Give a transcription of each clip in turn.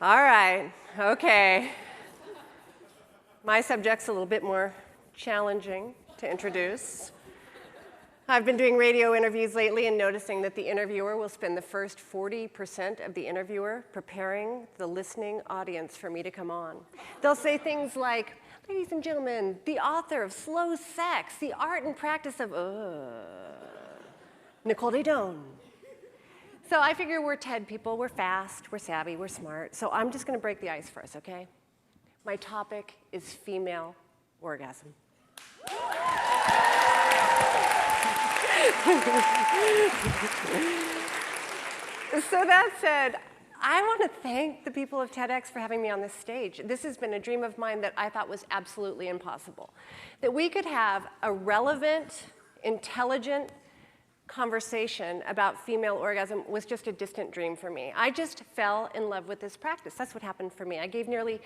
All right, okay. My subject's a little bit more challenging to introduce. I've been doing radio interviews lately and noticing that the interviewer will spend the first 40% of the interviewer preparing the listening audience for me to come on. They'll say things like, ladies and gentlemen, the author of Slow Sex, the art and practice of, Nicole Deadone. So I figure we're TED people, we're fast, we're savvy, we're smart. So I'm just gonna break the ice for us, okay? My topic is female orgasm. So that said, I want to thank the people of TEDx for having me on this stage. This has been a dream of mine that I thought was absolutely impossible. That we could have a relevant, intelligent conversation about female orgasm was just a distant dream for me. I just fell in love with this practice. That's what happened for me. I gave nearly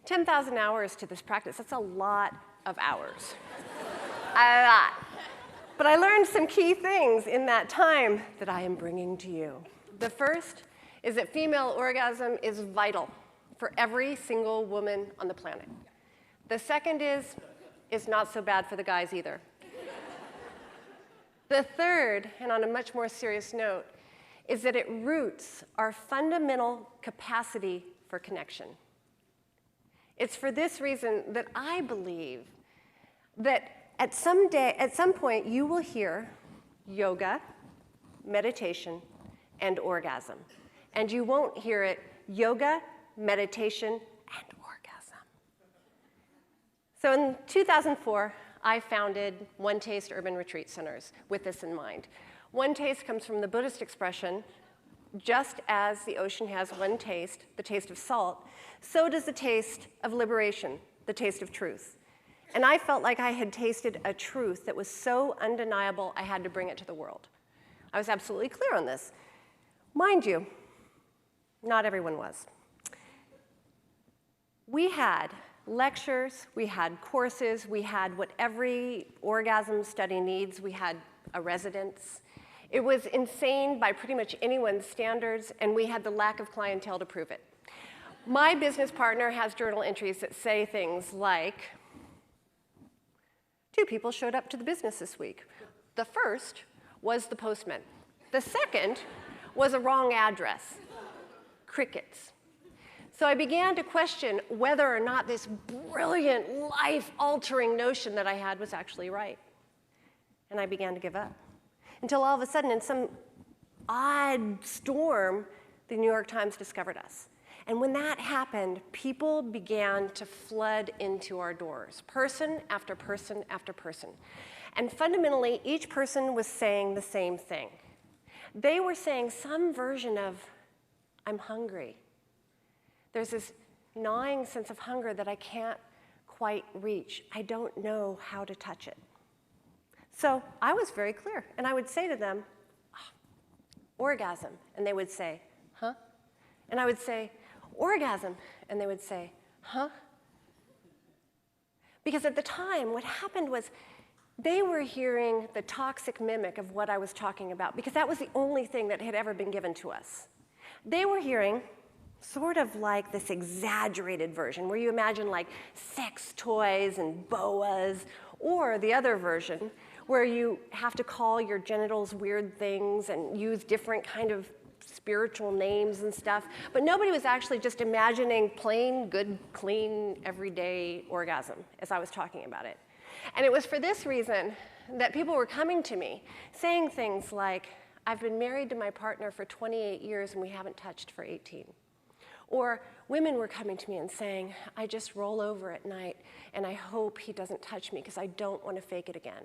10,000 hours to this practice. That's a lot of hours. A lot. But I learned some key things in that time that I am bringing to you. The first is that female orgasm is vital for every single woman on the planet. The second is, it's not so bad for the guys either. The third, and on a much more serious note, is that it roots our fundamental capacity for connection. It's for this reason that I believe that at some point you will hear yoga, meditation, and orgasm. And you won't hear it yoga, meditation, and orgasm. So in 2004, I founded OneTaste Urban Retreat Centers with this in mind. OneTaste comes from the Buddhist expression, just as the ocean has one taste, the taste of salt, so does the taste of liberation, the taste of truth. And I felt like I had tasted a truth that was so undeniable I had to bring it to the world. I was absolutely clear on this. Mind you, not everyone was. We had lectures, we had courses, we had what every orgasm study needs. We had a residence. It was insane by pretty much anyone's standards, and we had the lack of clientele to prove it. My business partner has journal entries that say things like, 2 people showed up to the business this week. The first was the postman. The second was a wrong address. Crickets. So I began to question whether or not this brilliant, life-altering notion that I had was actually right. And I began to give up. Until all of a sudden, in some odd storm, the New York Times discovered us. And when that happened, people began to flood into our doors, person after person after person. And fundamentally, each person was saying the same thing. They were saying some version of, I'm hungry. There's this gnawing sense of hunger that I can't quite reach. I don't know how to touch it. So I was very clear, and I would say to them, orgasm, and they would say, huh? And I would say, orgasm, and they would say, huh? Because at the time, what happened was they were hearing the toxic mimic of what I was talking about, because that was the only thing that had ever been given to us. They were hearing sort of like this exaggerated version, where you imagine like sex toys and boas, or the other version, where you have to call your genitals weird things and use different kind of spiritual names and stuff. But nobody was actually just imagining plain, good, clean, everyday orgasm as I was talking about it. And it was for this reason that people were coming to me saying things like, I've been married to my partner for 28 years and we haven't touched for 18. Or women were coming to me and saying, I just roll over at night and I hope he doesn't touch me because I don't want to fake it again.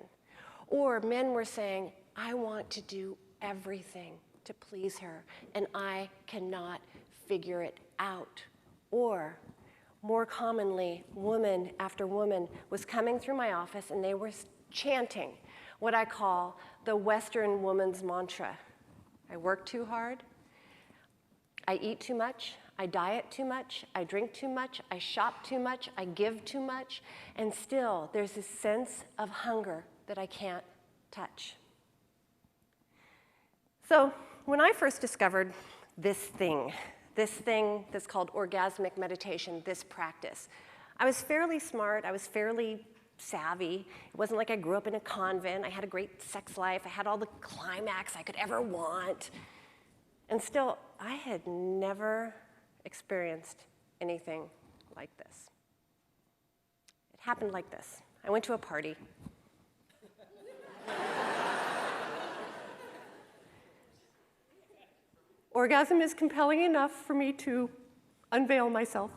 Or men were saying, I want to do everything to please her and I cannot figure it out. Or more commonly, woman after woman was coming through my office and they were chanting what I call the Western woman's mantra. I work too hard, I eat too much, I diet too much, I drink too much, I shop too much, I give too much, and still there's this sense of hunger that I can't touch. So when I first discovered this thing this thing that's called orgasmic meditation, this practice. I was fairly smart. I was fairly savvy. It wasn't like I grew up in a convent. I had a great sex life. I had all the climax I could ever want. And still, I had never experienced anything like this. It happened like this. I went to a party. Orgasm is compelling enough for me to unveil myself.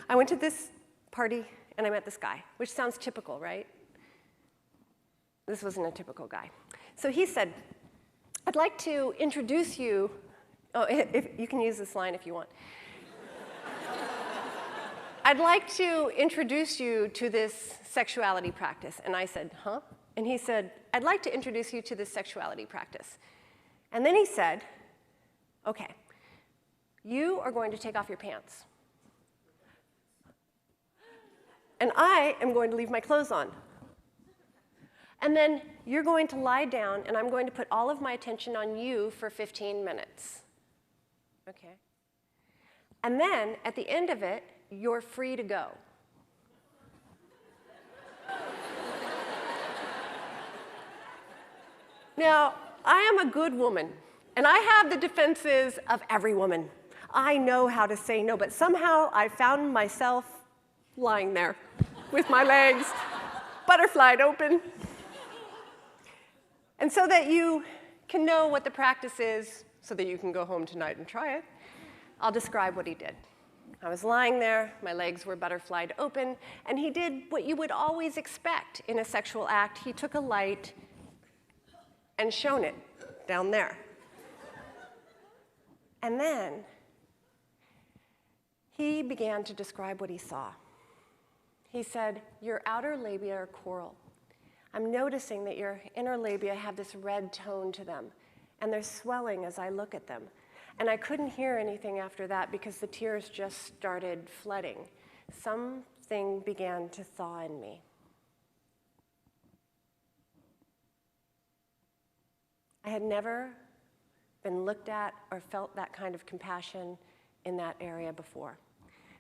I went to this party and I met this guy, which sounds typical, right? This wasn't a typical guy. So he said, I'd like to introduce you. Oh, if you can use this line if you want. I'd like to introduce you to this sexuality practice. And I said, huh? And he said, I'd like to introduce you to this sexuality practice. And then he said, okay, you are going to take off your pants. And I am going to leave my clothes on. And then you're going to lie down, and I'm going to put all of my attention on you for 15 minutes. Okay. And then, at the end of it, you're free to go. Now, I am a good woman, and I have the defenses of every woman. I know how to say no, but somehow I found myself lying there with my legs butterflied open. And so that you can know what the practice is, so that you can go home tonight and try it, I'll describe what he did. I was lying there, my legs were butterflied open, and he did what you would always expect in a sexual act. He took a light and shone it down there. And then he began to describe what he saw. He said, your outer labia are coral. I'm noticing that your inner labia have this red tone to them, and they're swelling as I look at them. And I couldn't hear anything after that because the tears just started flooding. Something began to thaw in me. I had never been looked at or felt that kind of compassion in that area before.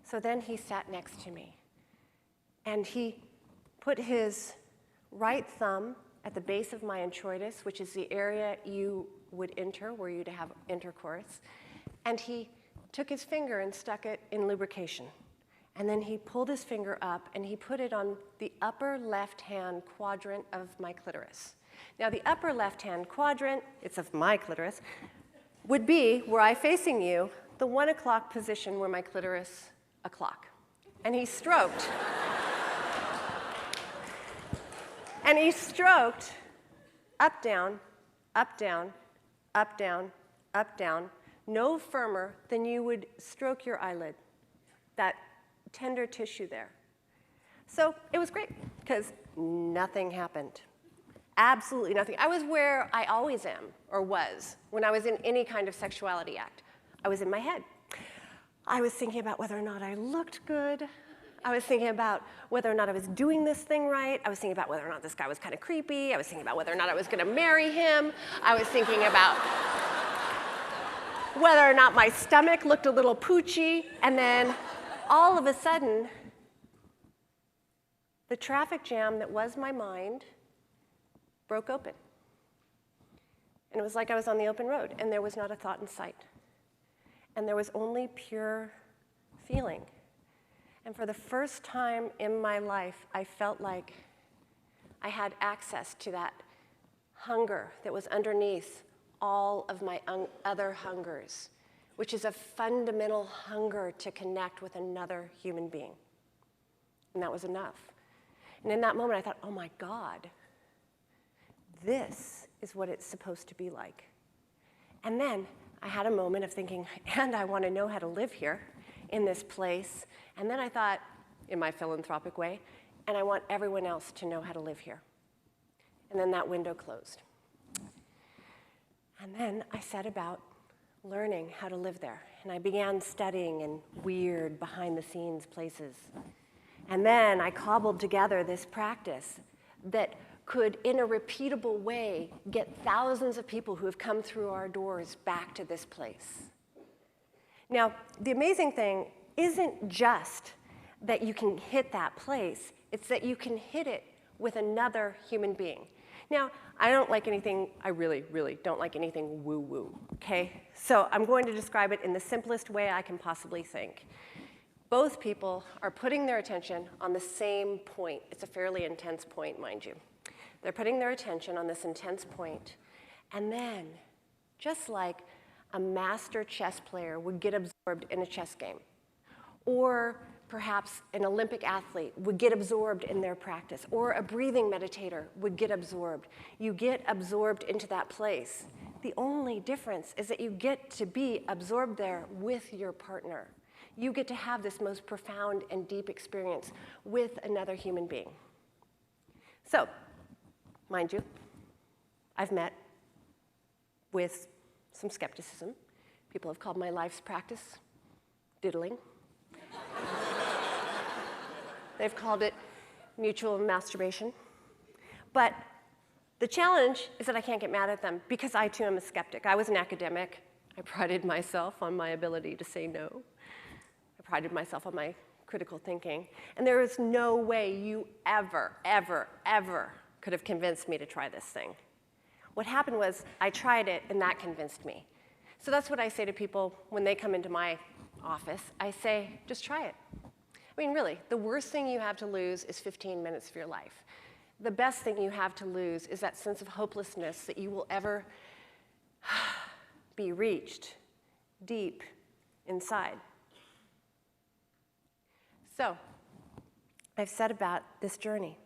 So then he sat next to me, and he put his right thumb at the base of my introitus, which is the area you would enter were you to have intercourse, and he took his finger and stuck it in lubrication. And then he pulled his finger up, and he put it on the upper left-hand quadrant of my clitoris. Now, the upper left-hand quadrant, it's of my clitoris, would be, were I facing you, the 1 o'clock position where my clitoris o'clock. And he stroked. And he stroked up, down, up, down, up, down, up, down, no firmer than you would stroke your eyelid, that tender tissue there. So it was great, because nothing happened. Absolutely nothing. I was where I always am, or was, when I was in any kind of sexuality act. I was in my head. I was thinking about whether or not I looked good. I was thinking about whether or not I was doing this thing right. I was thinking about whether or not this guy was kind of creepy. I was thinking about whether or not I was going to marry him. I was thinking about whether or not my stomach looked a little poochy. And then all of a sudden, the traffic jam that was my mind broke open. And it was like I was on the open road, and there was not a thought in sight. And there was only pure feeling. And for the first time in my life, I felt like I had access to that hunger that was underneath all of my other hungers, which is a fundamental hunger to connect with another human being. And that was enough. And in that moment, I thought, oh my God, this is what it's supposed to be like. And then I had a moment of thinking, and I want to know how to live here in this place. And then I thought, in my philanthropic way, and I want everyone else to know how to live here. And then that window closed. And then I set about learning how to live there. And I began studying in weird, behind-the-scenes places. And then I cobbled together this practice that could, in a repeatable way, get thousands of people who have come through our doors back to this place. Now, the amazing thing isn't just that you can hit that place, it's that you can hit it with another human being. Now, I really, really don't like anything woo-woo, okay? So I'm going to describe it in the simplest way I can possibly think. Both people are putting their attention on the same point. It's a fairly intense point, mind you. They're putting their attention on this intense point, and then, just like a master chess player would get absorbed in a chess game, or perhaps an Olympic athlete would get absorbed in their practice, or a breathing meditator would get absorbed. You get absorbed into that place. The only difference is that you get to be absorbed there with your partner. You get to have this most profound and deep experience with another human being. So, mind you, I've met with some skepticism. People have called my life's practice diddling. They've called it mutual masturbation. But the challenge is that I can't get mad at them because I too am a skeptic. I was an academic. I prided myself on my ability to say no. I prided myself on my critical thinking. And there is no way you ever, ever, ever could have convinced me to try this thing. What happened was I tried it and that convinced me. So that's what I say to people when they come into my office. I say, just try it. I mean, really, the worst thing you have to lose is 15 minutes of your life. The best thing you have to lose is that sense of hopelessness that you will ever be reached deep inside. So, I've said about this journey,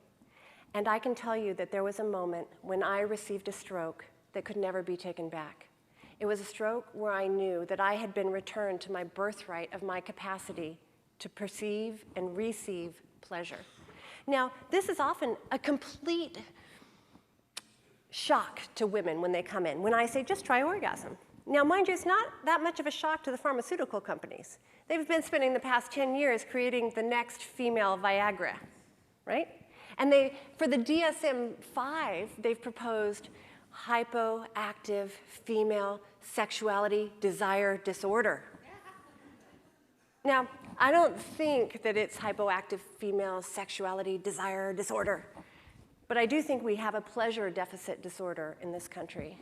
and I can tell you that there was a moment when I received a stroke that could never be taken back. It was a stroke where I knew that I had been returned to my birthright of my capacity to perceive and receive pleasure. Now, this is often a complete shock to women when they come in, when I say, just try orgasm. Now, mind you, it's not that much of a shock to the pharmaceutical companies. They've been spending the past 10 years creating the next female Viagra, right? And for the DSM-5, they've proposed hypoactive female sexuality desire disorder. Now, I don't think that it's hypoactive female sexuality desire disorder, but I do think we have a pleasure deficit disorder in this country.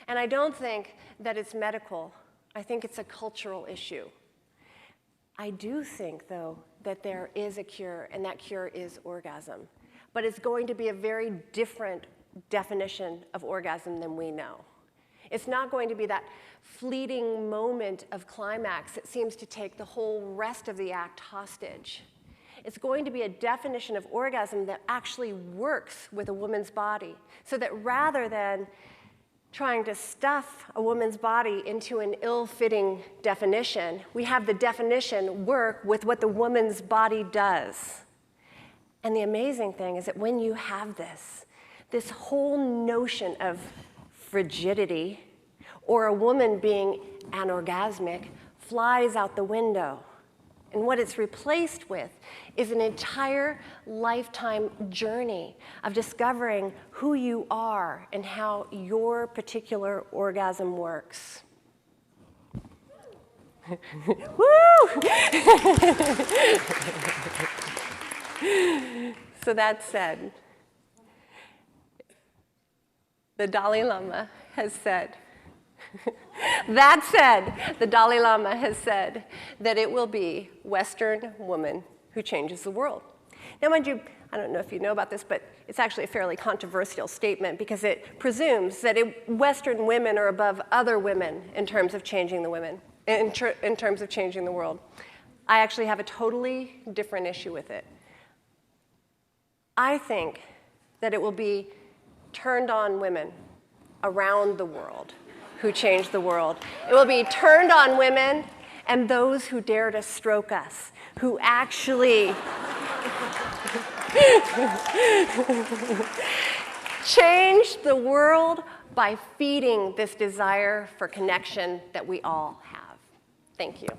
And I don't think that it's medical. I think it's a cultural issue. I do think, though, that there is a cure, and that cure is orgasm. But it's going to be a very different definition of orgasm than we know. It's not going to be that fleeting moment of climax that seems to take the whole rest of the act hostage. It's going to be a definition of orgasm that actually works with a woman's body, so that rather than trying to stuff a woman's body into an ill-fitting definition, we have the definition work with what the woman's body does. And the amazing thing is that when you have this whole notion of frigidity, or a woman being anorgasmic, flies out the window. And what it's replaced with is an entire lifetime journey of discovering who you are and how your particular orgasm works. Woo! So that said, the Dalai Lama has said, the Dalai Lama has said that it will be Western woman who changes the world. Now, mind you, I don't know if you know about this, but it's actually a fairly controversial statement because it presumes that Western women are above other women in terms of changing the in terms of changing the world. I actually have a totally different issue with it. I think that it will be turned-on women around the world who change the world. It will be turned on women and those who dare to stroke us, who actually change the world by feeding this desire for connection that we all have. Thank you.